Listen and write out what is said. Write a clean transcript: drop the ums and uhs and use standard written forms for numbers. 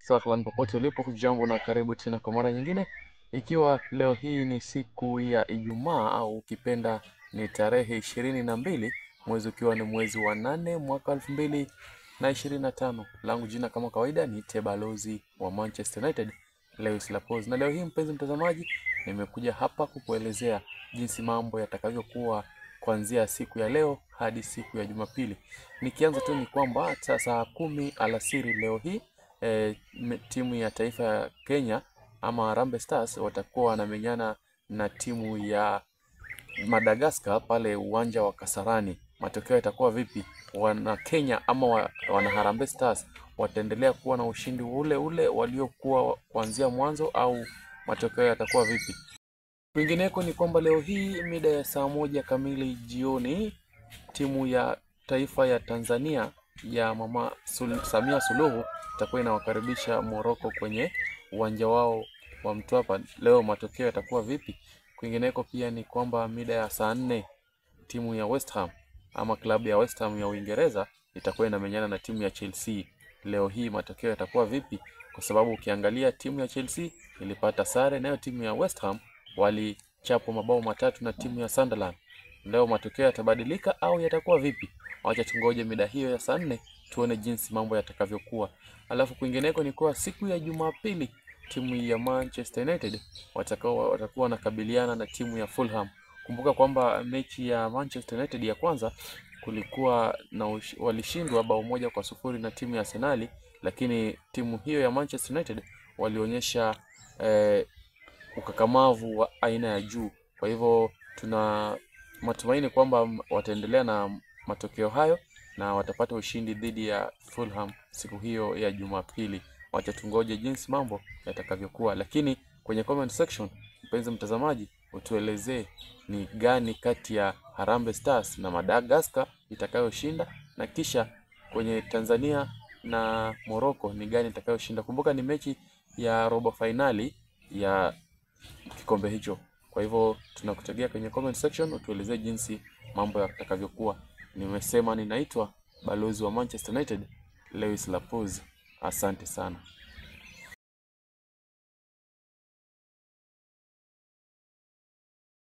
Sahlan popote ulipo, hujambo na karibu tena kwa mara nyingine. Ikiwa leo hii ni siku ya Ijumaa au ukipenda ni tarehe 22 mwezi ukiwa ni mwezi wa 8 mwaka 2025. Langu jina kama kawaida ni Balozi wa Manchester United, Lewis Laporte. Na leo hii mpenzi mtazamaji, nimekuja hapa kukuelezea jinsi mambo yatakavyokuwa kuanzia siku ya leo hadi siku ya Jumapili. Nikianza tu ni kwamba saa 10 alasiri leo hii timu ya taifa ya Kenya ama Harambee Stars watakuwa wanamenyana na timu ya Madagascar pale uwanja wa Kasarani. Matokeo yatakuwa vipi? Wana Kenya ama wana Harambee Stars wataendelea kuwa na ushindi ule ule waliokuwa kuanzia mwanzo au matokeo yatakuwa vipi? Kwingineko ni kwamba leo hii mida ya saa 1 kamili jioni timu ya taifa ya Tanzania ya Mama Samia Suluhu itakuwa inawakaribisha Morocco kwenye uwanja wao wa Mtwapa. Leo matokeo yatakuwa vipi? Kwingineko pia ni kwamba mida ya saa 4 timu ya West Ham ama klabu ya West Ham ya Uingereza itakuwa inamenyana na timu ya Chelsea. Leo hii matokeo yatakuwa vipi? Kwa sababu ukiangalia timu ya Chelsea ilipata sare, nayo timu ya West Ham walichapwa mabao 3 na timu ya Sunderland. Leo matokeo yatabadilika au yatakuwa vipi? Wacha tungoje mida hiyo ya saa 4 tuone jinsi mambo yatakavyokuwa. Alafu kwingineko ni kwa siku ya Jumapili timu ya Manchester United watakuwa wanakabiliana na timu ya Fulham. Kumbuka kwamba mechi ya Manchester United ya kwanza kulikuwa na walishindwa bao 1-0 na timu ya Arsenal, lakini timu hiyo ya Manchester United walionyesha ukakamavu wa aina ya juu. Kwa hivyo tuna matumaini kwamba wataendelea na matokeo hayo na watapata ushindi dhidi ya Fulham siku hiyo ya Jumapili. Wacha tungoje jinsi mambo yatakavyokuwa. Lakini kwenye comment section, mpenzi mtazamaji, utuelezee ni gani kati ya Harambee Stars na Madagascar itakayoshinda, na kisha kwenye Tanzania na Morocco ni gani itakayoshinda. Kumbuka ni mechi ya robo finali ya kikombe hicho. Kwa hivyo tunakutegea kwenye comment section utuelezee jinsi mambo yatakavyokuwa. Nimesema ninaitwa Balozi wa Manchester United, Lewis Laporte. Asante sana.